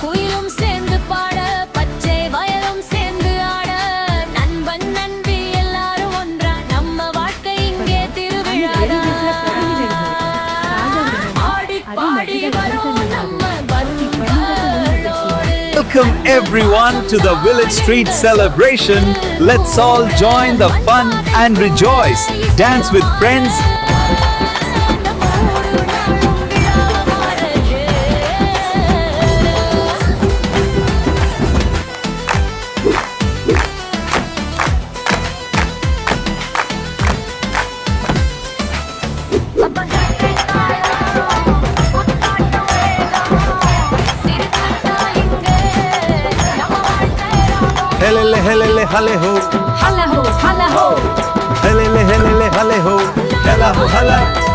குயிலும் சேர்ந்து பாட பச்சை வயலும் சேர்ந்து ஆட நண்பன் நண்பி எல்லாரும் ஒன்றா நம்ம வாழ்க்கை இங்கே திருவிழாதான் ஆடி பாடி வரும் நம்ம Welcome everyone to the Village Street celebration. Let's all join the fun and rejoice. Dance with friends. Helele helele hale ho. Hala ho, hala ho. Helele helele hale ho. Hela ho hala.